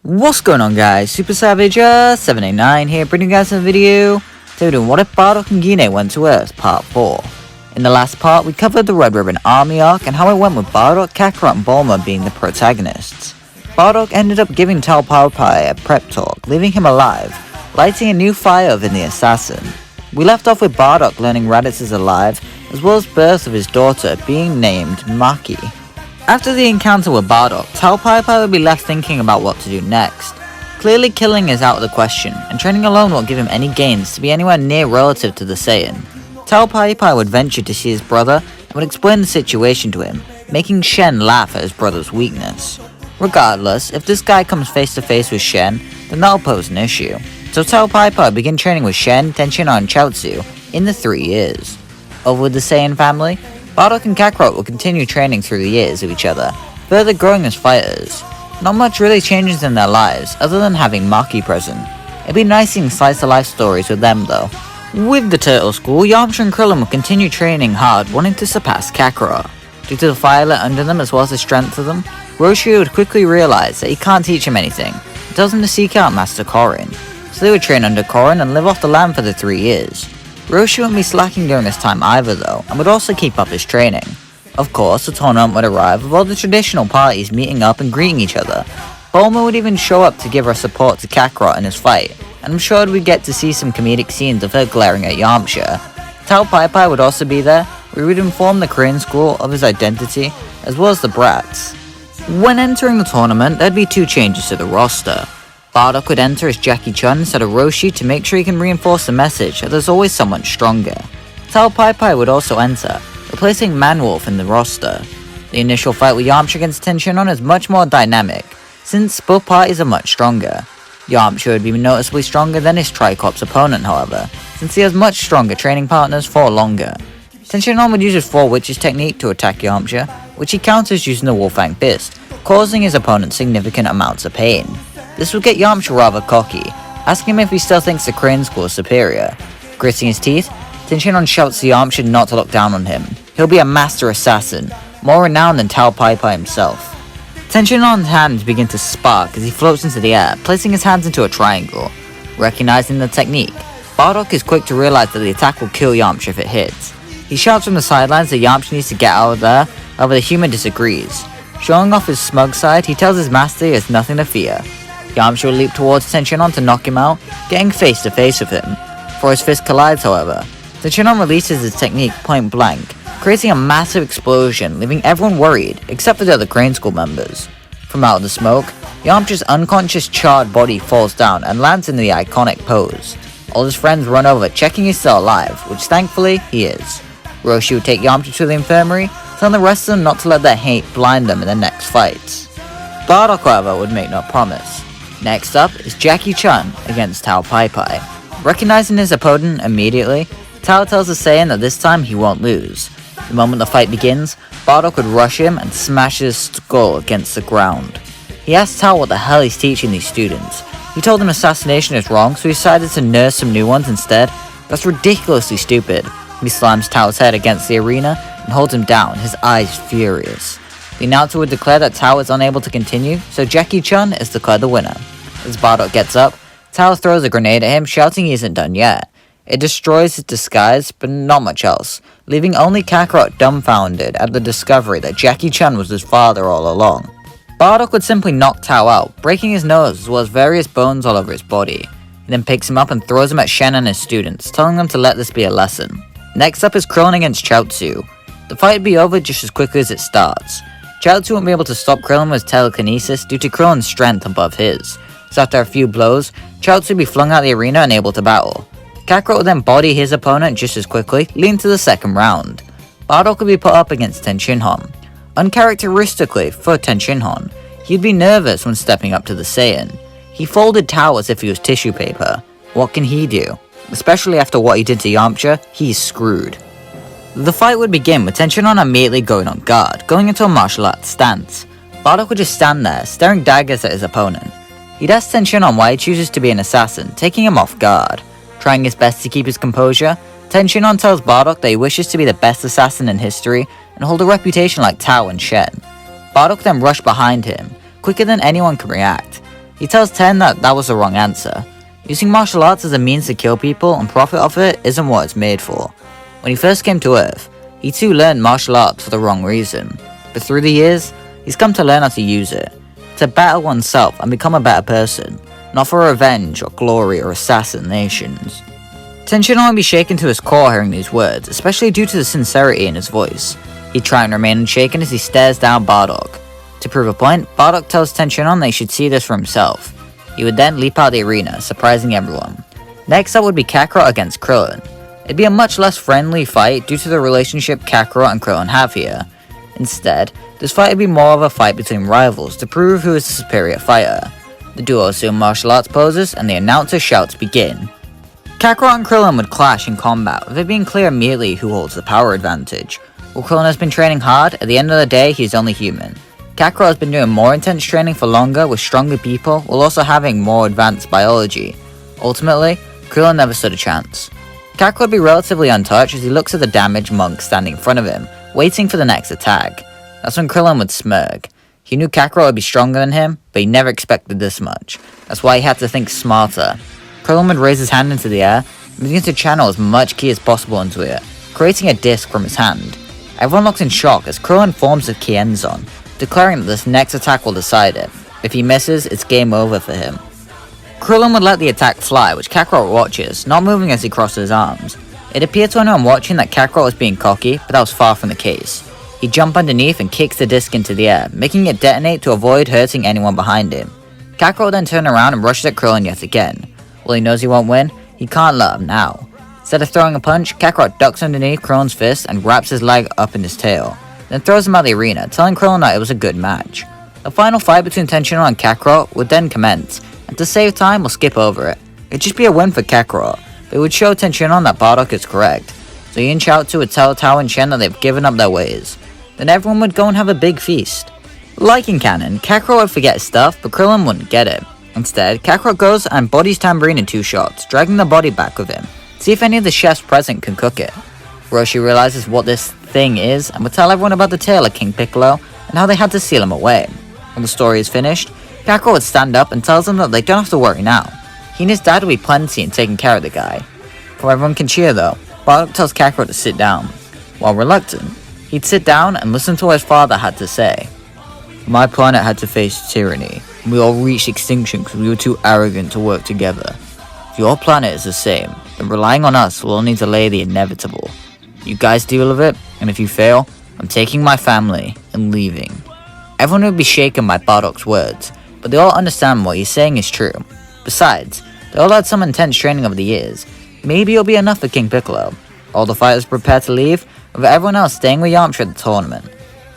What's going on, guys? Super Savage 789 here, bringing you guys a video. Today we're doing What If Bardock and Gine Went to Earth Part 4. In the last part, we covered the Red Ribbon Army arc and how it went with Bardock, Kakarot and Bulma being the protagonists. Bardock ended up giving Tao Pai Pai a prep talk, leaving him alive, lighting a new fire within the assassin. We left off with Bardock learning Raditz is alive, as well as birth of his daughter being named Maki. After the encounter with Bardock, Tao Pai Pai would be left thinking about what to do next. Clearly killing is out of the question, and training alone won't give him any gains to be anywhere near relative to the Saiyan. Tao Pai Pai would venture to see his brother and would explain the situation to him, making Shen laugh at his brother's weakness. Regardless, if this guy comes face to face with Shen, then that'll pose an issue. So Tao Pai Pai would begin training with Shen, Tenshinhan and Chaozu in the 3 years. Over with the Saiyan family, Bardock and Kakarot will continue training through the years of each other, further growing as fighters. Not much really changes in their lives, other than having Maki present. It'd be nice seeing slice-of-life stories with them though. With the Turtle School, Yamcha and Krillin will continue training hard, wanting to surpass Kakarot. Due to the fire lit under them as well as the strength of them, Roshi would quickly realize that he can't teach him anything, and tells him to seek out Master Korin. So they would train under Korin and live off the land for the 3 years. Roshi wouldn't be slacking during this time either though, and would also keep up his training. Of course, the tournament would arrive with all the traditional parties meeting up and greeting each other. Bulma would even show up to give her support to Kakarot in his fight, and I'm sure we'd get to see some comedic scenes of her glaring at Yamcha. Tao Pai Pai would also be there, where he would inform the Korean school of his identity, as well as the brats. When entering the tournament, there'd be 2 changes to the roster. Bardock would enter as Jackie Chun instead of Roshi to make sure he can reinforce the message that there's always someone stronger. Tao Pai Pai would also enter, replacing Manwolf in the roster. The initial fight with Yamcha against Tenshinhan is much more dynamic, since both parties are much stronger. Yamcha would be noticeably stronger than his Tricorps opponent however, since he has much stronger training partners for longer. Tenshinhan would use his 4 Witches technique to attack Yamcha, which he counters using the Wolfang Fist, causing his opponent significant amounts of pain. This would get Yamcha rather cocky, asking him if he still thinks the Korean school is superior. Gritting his teeth, Tenshinhan shouts to Yamcha not to look down on him. He'll be a master assassin, more renowned than Tao Pai Pai himself. Tenshinhan's hands begin to spark as he floats into the air, placing his hands into a triangle. Recognizing the technique, Bardock is quick to realize that the attack will kill Yamcha if it hits. He shouts from the sidelines that Yamcha needs to get out of there, however the human disagrees. Showing off his smug side, he tells his master he has nothing to fear. Yamcha will leap towards Tenshinhan to knock him out, getting face to face with him. Before his fist collides however, Tenshinhan releases his technique point blank, creating a massive explosion, leaving everyone worried, except for the other Crane School members. From out of the smoke, Yamcha's unconscious charred body falls down and lands in the iconic pose. All his friends run over checking he's still alive, which thankfully he is. Roshi would take Yamcha to the infirmary, telling the rest of them not to let their hate blind them in their next fights. Bardock however would make no promise. Next up is Jackie Chun against Tao Pai Pai. Recognizing his opponent immediately, Tao tells the Saiyan that this time he won't lose. The moment the fight begins, Bardock would rush him and smash his skull against the ground. He asks Tao what the hell he's teaching these students. He told him assassination is wrong, so he decided to nurse some new ones instead. That's ridiculously stupid. He slams Tao's head against the arena and holds him down, his eyes furious. The announcer would declare that Tao is unable to continue, so Jackie Chun is declared the winner. As Bardock gets up, Tao throws a grenade at him, shouting he isn't done yet. It destroys his disguise, but not much else, leaving only Kakarot dumbfounded at the discovery that Jackie Chun was his father all along. Bardock would simply knock Tao out, breaking his nose as well as various bones all over his body. He then picks him up and throws him at Shen and his students, telling them to let this be a lesson. Next up is Krillin against Chaozu. The fight would be over just as quickly as it starts. Chaozu won't be able to stop Krillin with telekinesis due to Krillin's strength above his. So after a few blows, Chaozu would be flung out the arena unable to battle. Kakarot would then body his opponent just as quickly, leading to the second round. Bardock would be put up against Tenshinhan. Uncharacteristically for Tenshinhan, he'd be nervous when stepping up to the Saiyan. He folded Tao as if he was tissue paper. What can he do? Especially after what he did to Yamcha, he's screwed. The fight would begin with Tenshinhan immediately going on guard, going into a martial arts stance. Bardock would just stand there, staring daggers at his opponent. He'd ask Tenshinhan why he chooses to be an assassin, taking him off guard. Trying his best to keep his composure, Tenshinhan tells Bardock that he wishes to be the best assassin in history and hold a reputation like Tao and Shen. Bardock then rushed behind him, quicker than anyone can react. He tells Ten that that was the wrong answer. Using martial arts as a means to kill people and profit off it isn't what it's made for. When he first came to Earth, he too learned martial arts for the wrong reason, but through the years, he's come to learn how to use it, to better oneself and become a better person, not for revenge or glory or assassinations. Tenshinhan would be shaken to his core hearing these words, especially due to the sincerity in his voice. He'd try and remain unshaken as he stares down Bardock. To prove a point, Bardock tells Tenshinhan that he should see this for himself. He would then leap out the arena, surprising everyone. Next up would be Kakarot against Krillin. It'd be a much less friendly fight due to the relationship Kakarot and Krillin have here. Instead, this fight would be more of a fight between rivals to prove who is the superior fighter. The duo assume martial arts poses and the announcer shouts begin. Kakarot and Krillin would clash in combat, with it being clear immediately who holds the power advantage. While Krillin has been training hard, at the end of the day he's only human. Kakarot has been doing more intense training for longer with stronger people while also having more advanced biology. Ultimately, Krillin never stood a chance. Kakarot would be relatively untouched as he looks at the damaged monk standing in front of him, waiting for the next attack. That's when Krillin would smirk. He knew Kakarot would be stronger than him, but he never expected this much. That's why he had to think smarter. Krillin would raise his hand into the air and begin to channel as much ki as possible into it, creating a disc from his hand. Everyone looks in shock as Krillin forms the Kienzon, declaring that this next attack will decide it. If he misses, it's game over for him. Krillin would let the attack fly, which Kakarot watches, not moving as he crosses his arms. It appeared to anyone watching that Kakarot was being cocky, but that was far from the case. He jumps underneath and kicks the disc into the air, making it detonate to avoid hurting anyone behind him. Kakarot then turns around and rushes at Krillin yet again. While he knows he won't win, he can't let him now. Instead of throwing a punch, Kakarot ducks underneath Krillin's fist and wraps his leg up in his tail, then throws him out the arena, telling Krillin that it was a good match. The final fight between Tenshinhan and Kakarot would then commence, and to save time, we'll skip over it. It'd just be a win for Kakarot, but it would show Tenshinhan that Bardock is correct. So he and Chiaotzu would tell Tao and Shen that they've given up their ways. Then everyone would go and have a big feast. Like in canon, Kakarot would forget his stuff, but Krillin wouldn't get it. Instead, Kakarot goes and bodies Tambourine in 2 shots, dragging the body back with him. See if any of the chefs present can cook it. Roshi realizes what this thing is and would tell everyone about the tale of King Piccolo and how they had to seal him away. When the story is finished, Kakarot would stand up and tells them that they don't have to worry now. He and his dad will be plenty in taking care of the guy. Before everyone can cheer though, Bardock tells Kakarot to sit down. While reluctant, he'd sit down and listen to what his father had to say. My planet had to face tyranny, and we all reached extinction because we were too arrogant to work together. If your planet is the same, then relying on us will only delay the inevitable. You guys deal with it, and if you fail, I'm taking my family and leaving. Everyone would be shaken by Bardock's words, but they all understand what he's saying is true. Besides, they all had some intense training over the years. Maybe it'll be enough for King Piccolo. All the fighters prepare to leave, with everyone else staying with Yamcha at the tournament.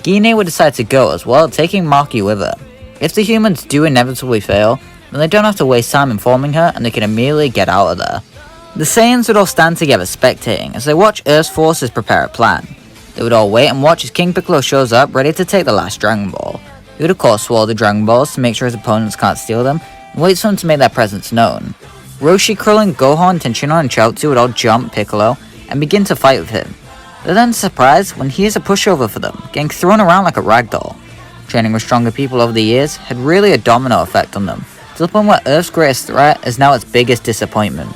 Gine would decide to go as well, taking Maki with her. If the humans do inevitably fail, then they don't have to waste time informing her and they can immediately get out of there. The Saiyans would all stand together spectating as they watch Earth's forces prepare a plan. They would all wait and watch as King Piccolo shows up ready to take the last Dragon Ball. He would of course swallow the Dragon Balls to make sure his opponents can't steal them, and waits for them to make their presence known. Roshi, Krillin, Gohan, Tenshinhan and Chiaotzu would all jump Piccolo and begin to fight with him. They're then surprised when he is a pushover for them, getting thrown around like a ragdoll. Training with stronger people over the years had really a domino effect on them, to the point where Earth's greatest threat is now its biggest disappointment.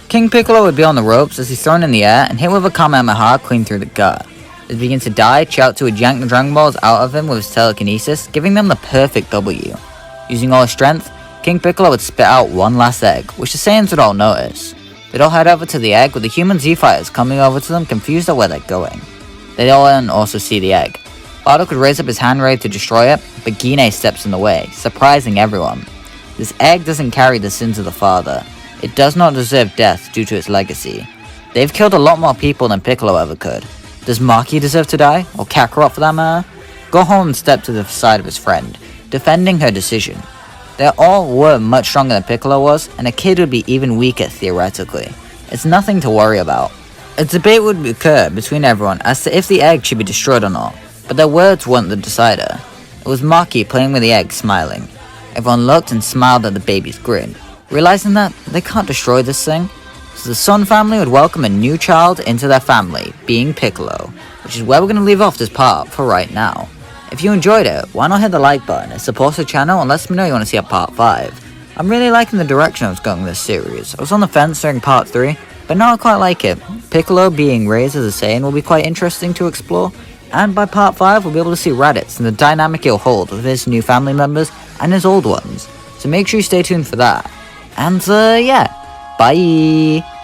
King Piccolo would be on the ropes as he's thrown in the air and hit with a Kamehameha clean through the gut. As he begins to die, Chiaotzu would yank the Dragon Balls out of him with his telekinesis, giving them the perfect W. Using all his strength, King Piccolo would spit out one last egg, which the Saiyans would all notice. They'd all head over to the egg with the human Z-Fighters coming over to them confused at where they're going. They'd all then also see the egg. Bardock would raise up his hand ready to destroy it, but Gine steps in the way, surprising everyone. This egg doesn't carry the sins of the father. It does not deserve death due to its legacy. They've killed a lot more people than Piccolo ever could. Does Maki deserve to die? Or Kakarot for that matter? Gohan would step to the side of his friend, defending her decision. They all were much stronger than Piccolo was, and a kid would be even weaker theoretically. It's nothing to worry about. A debate would occur between everyone as to if the egg should be destroyed or not, but their words weren't the decider. It was Maki playing with the egg, smiling. Everyone looked and smiled at the baby's grin, realizing that they can't destroy this thing. So the Sun family would welcome a new child into their family, being Piccolo, which is where we're going to leave off this part for right now. If you enjoyed it, why not hit the like button, it supports the channel and lets me know you want to see a part 5. I'm really liking the direction I was going with this series. I was on the fence during part 3, but now I quite like it. Piccolo being raised as a Saiyan will be quite interesting to explore, and by part 5 we'll be able to see Raditz and the dynamic he'll hold with his new family members and his old ones. So make sure you stay tuned for that. And yeah, bye!